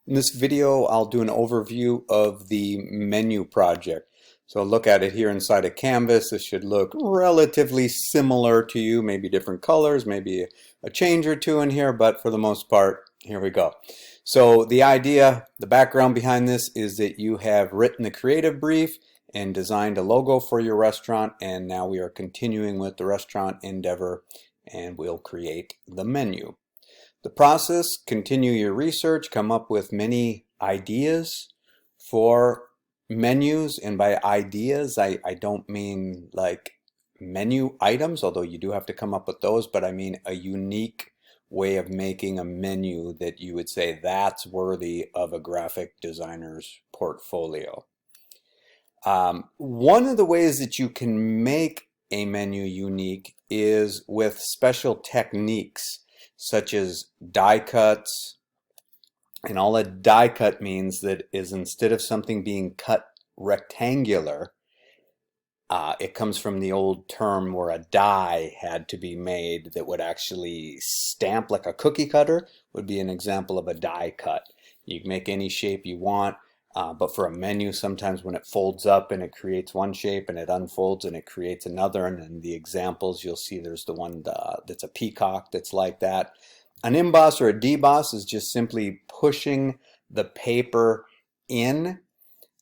In this video, I'll do an overview of the menu project. So look at it here inside of Canvas. This should look relatively similar to you, maybe different colors, maybe a change or two in here, but for the most part, here we go. So the idea, the background behind this is that you have written the creative brief and designed a logo for your restaurant, and now we are continuing with the restaurant endeavor and we'll create the menu. The process: continue your research, come up with many ideas for menus, and by ideas I don't mean like menu items, although you do have to come up with those, but I mean a unique way of making a menu that you would say that's worthy of a graphic designer's portfolio. One of the ways that you can make a menu unique is with special techniques such as die cuts. And all a die cut means that is instead of something being cut rectangular, it comes from the old term where a die had to be made that would actually stamp, like a cookie cutter would be an example of a die cut. You can make any shape you want, but for a menu, sometimes when it folds up and it creates one shape and it unfolds and it creates another, and in the examples you'll see there's the one that's a peacock that's like that. An emboss or a deboss is just simply pushing the paper in.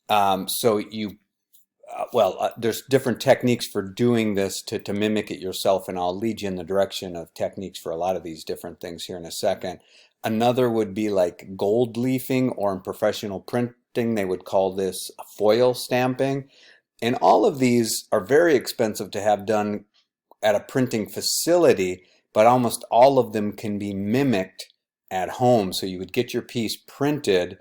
So you there's different techniques for doing this to mimic it yourself, and I'll lead you in the direction of techniques for a lot of these different things here in a second. Another would be like gold leafing, or in professional printing they would call this foil stamping. And all of these are very expensive to have done at a printing facility, but almost all of them can be mimicked at home. So you would get your piece printed,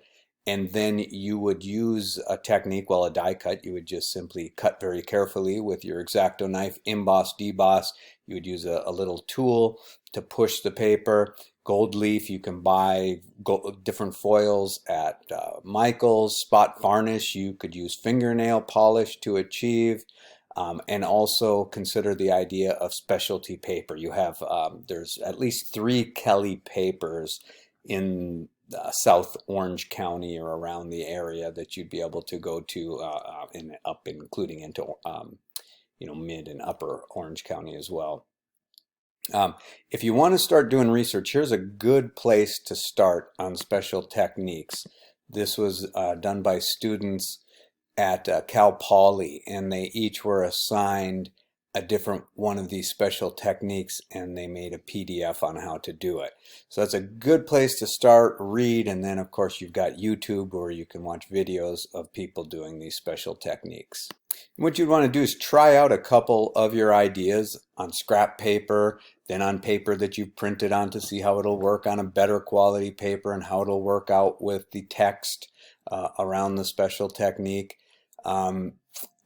and then you would use a technique, well, a die cut. You would just simply cut very carefully with your X-Acto knife, emboss, deboss. You would use a little tool to push the paper. Gold leaf, you can buy different foils at Michael's. Spot varnish, you could use fingernail polish to achieve. And also consider the idea of specialty paper. You have, there's at least 3 Kelly papers in South Orange County or around the area that you'd be able to go to including into mid and upper Orange County as well. If you want to start doing research, here's a good place to start on special techniques. This was done by students at Cal Poly, and they each were assigned a different one of these special techniques, and they made a PDF on how to do it. So that's a good place to start, read, and then of course you've got YouTube where you can watch videos of people doing these special techniques. And what you'd want to do is try out a couple of your ideas on scrap paper, then on paper that you've printed on, to see how it'll work on a better quality paper and how it'll work out with the text around the special technique.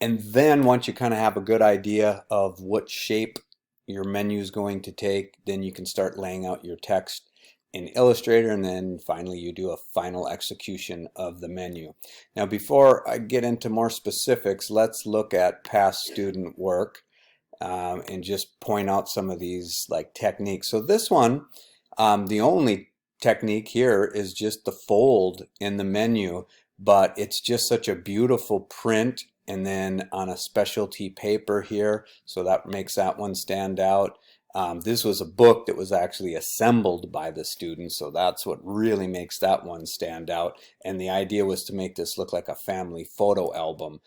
And then once you kind of have a good idea of what shape your menu is going to take, then you can start laying out your text in Illustrator, and then finally you do a final execution of the menu. Now before I get into more specifics, let's look at past student work and just point out some of these like techniques. So this one, the only technique here is just the fold in the menu, but it's just such a beautiful print, and then on a specialty paper here, so that makes that one stand out. This was a book that was actually assembled by the students, so that's what really makes that one stand out. And the idea was to make this look like a family photo album.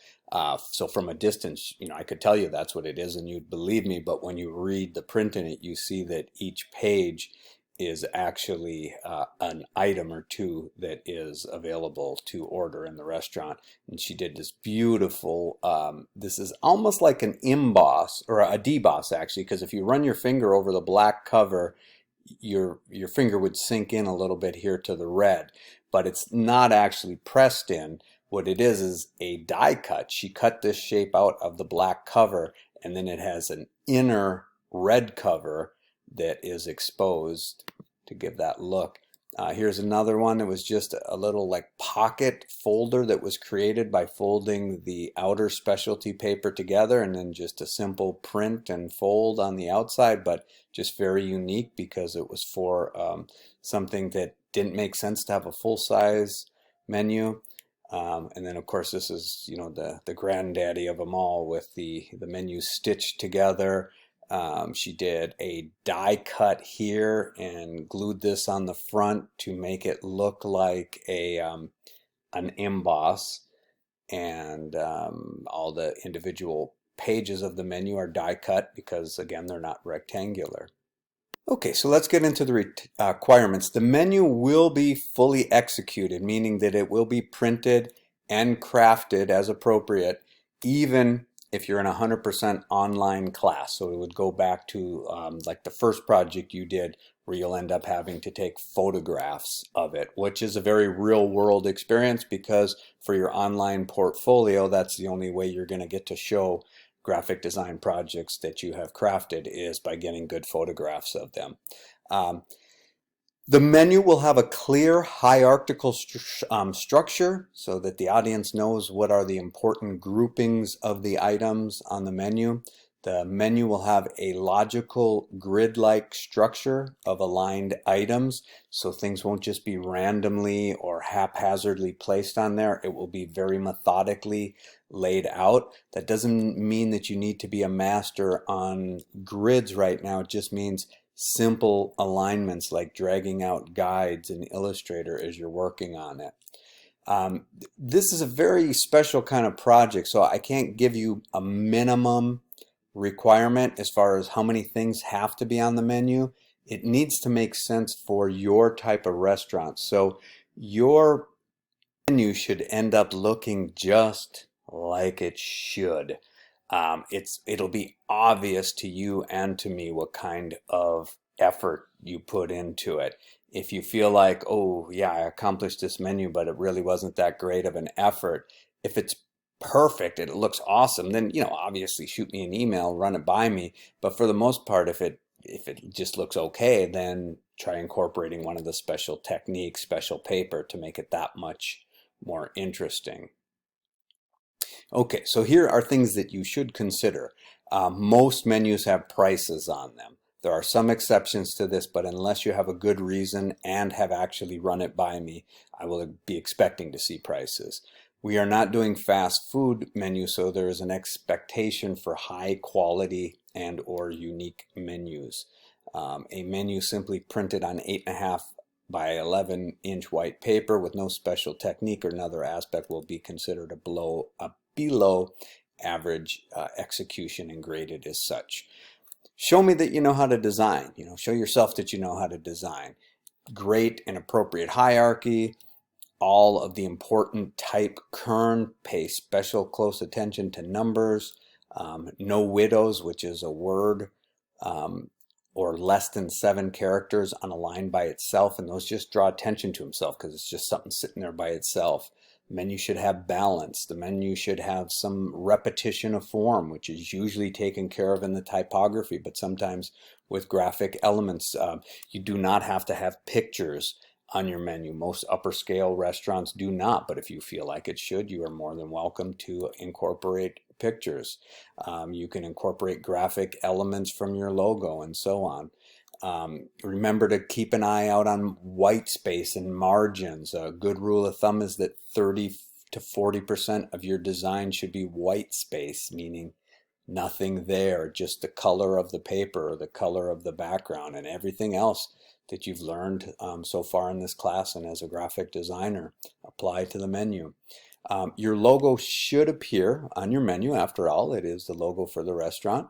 So from a distance, I could tell you that's what it is and you'd believe me, but when you read the print in it, you see that each page is actually an item or two that is available to order in the restaurant. And she did this beautiful, this is almost like an emboss, or a deboss actually, because if you run your finger over the black cover, your finger would sink in a little bit here to the red, but it's not actually pressed in. What it is a die cut. She cut this shape out of the black cover, and then it has an inner red cover that is exposed to give that look. Here's another one that was just a little like pocket folder that was created by folding the outer specialty paper together, and then just a simple print and fold on the outside, but just very unique because it was for something that didn't make sense to have a full-size menu. And then of course this is, you know, the granddaddy of them all with the menus stitched together. She did a die cut here and glued this on the front to make it look like an emboss. And all the individual pages of the menu are die cut because, again, they're not rectangular. Okay, so let's get into the requirements. The menu will be fully executed, meaning that it will be printed and crafted as appropriate, even if you're in a 100% online class. So it would go back to like the first project you did, where you'll end up having to take photographs of it, which is a very real world experience, because for your online portfolio, that's the only way you're going to get to show graphic design projects that you have crafted, is by getting good photographs of them. The menu will have a clear hierarchical structure so that the audience knows what are the important groupings of the items on the menu. The menu will have a logical grid-like structure of aligned items, so things won't just be randomly or haphazardly placed on there. It will be very methodically laid out. That doesn't mean that you need to be a master on grids right now. It just means simple alignments, like dragging out guides in Illustrator as you're working on it. This is a very special kind of project, so I can't give you a minimum requirement as far as how many things have to be on the menu. It needs to make sense for your type of restaurant. So your menu should end up looking just like it should. It'll be obvious to you and to me what kind of effort you put into it. If you feel like, oh yeah, I accomplished this menu, but it really wasn't that great of an effort, if it's perfect, it looks awesome, then, you know, obviously shoot me an email, run it by me. But for the most part, if it just looks okay, then try incorporating one of the special techniques, special paper, to make it that much more interesting. Okay, so here are things that you should consider. Most menus have prices on them. There are some exceptions to this, but unless you have a good reason and have actually run it by me, I will be expecting to see prices. We are not doing fast food menus, so there is an expectation for high quality and or unique menus. A menu simply printed on 8.5 by 11-inch white paper with no special technique or another aspect will be considered a below average execution and graded as such. Show me that you know how to design. You know, show yourself that you know how to design. Great and appropriate hierarchy. All of the important type kern, pay special close attention to numbers. No widows, which is a word or less than 7 characters on a line by itself, and those just draw attention to himself because it's just something sitting there by itself. The menu should have balance. The menu should have some repetition of form, which is usually taken care of in the typography, but sometimes with graphic elements, you do not have to have pictures on your menu. Most upper scale restaurants do not, but if you feel like it should, you are more than welcome to incorporate pictures. You can incorporate graphic elements from your logo and so on. Remember to keep an eye out on white space and margins. A good rule of thumb is that 30 to 40% of your design should be white space, meaning nothing there, just the color of the paper or the color of the background, and everything else that you've learned so far in this class and as a graphic designer apply to the menu. Your logo should appear on your menu. After all, it is the logo for the restaurant.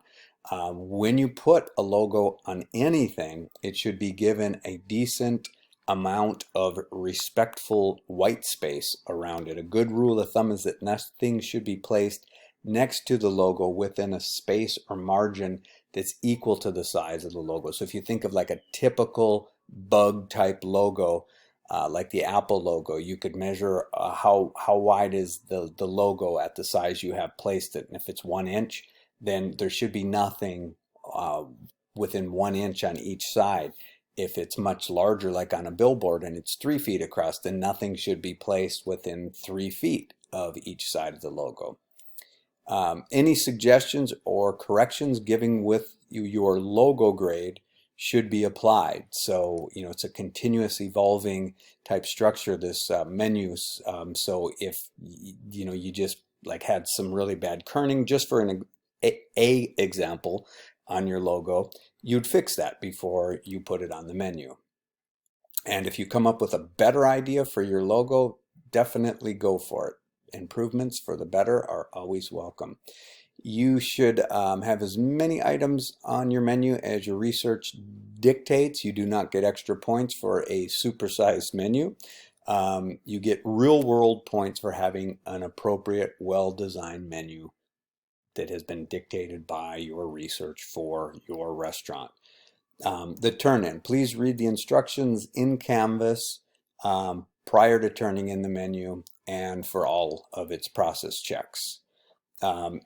When you put a logo on anything, it should be given a decent amount of respectful white space around it. A good rule of thumb is that nothing should be placed next to the logo within a space or margin that's equal to the size of the logo. So if you think of like a typical bug type logo, like the Apple logo, you could measure how wide is the logo at the size you have placed it. And if it's 1 inch, then there should be nothing within 1 inch on each side. If it's much larger, like on a billboard, and it's 3 feet across, then nothing should be placed within 3 feet of each side of the logo. Any suggestions or corrections given with your logo grade should be applied. So, it's a continuous evolving type structure, this menus. So if, you just like had some really bad kerning, just for a example on your logo, you'd fix that before you put it on the menu. And if you come up with a better idea for your logo, definitely go for it. Improvements for the better are always welcome. You should have as many items on your menu as your research dictates. You do not get extra points for a supersized menu. You get real world points for having an appropriate, well-designed menu that has been dictated by your research for your restaurant. The turn-in. Please read the instructions in Canvas prior to turning in the menu and for all of its process checks.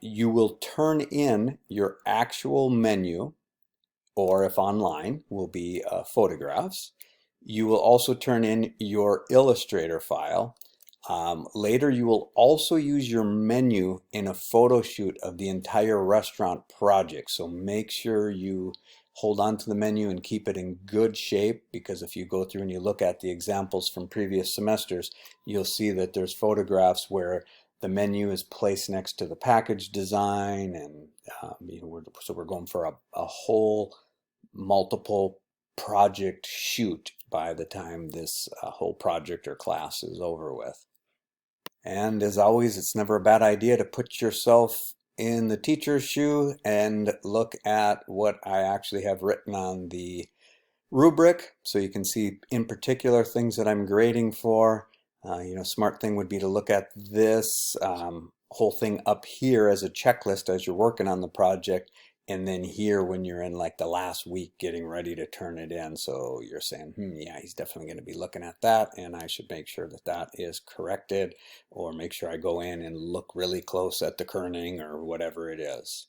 You will turn in your actual menu, or if online, will be photographs. You will also turn in your Illustrator file. Later, you will also use your menu in a photo shoot of the entire restaurant project. So make sure you hold on to the menu and keep it in good shape, because if you go through and you look at the examples from previous semesters, you'll see that there's photographs where the menu is placed next to the package design, and so we're going for a whole multiple project shoot by the time this whole project or class is over with. And as always, it's never a bad idea to put yourself in the teacher's shoe and look at what I actually have written on the rubric, so you can see in particular things that I'm grading for. Smart thing would be to look at this whole thing up here as a checklist as you're working on the project, and then here when you're in like the last week getting ready to turn it in. So you're saying, yeah, he's definitely going to be looking at that, and I should make sure that that is corrected, or make sure I go in and look really close at the kerning or whatever it is.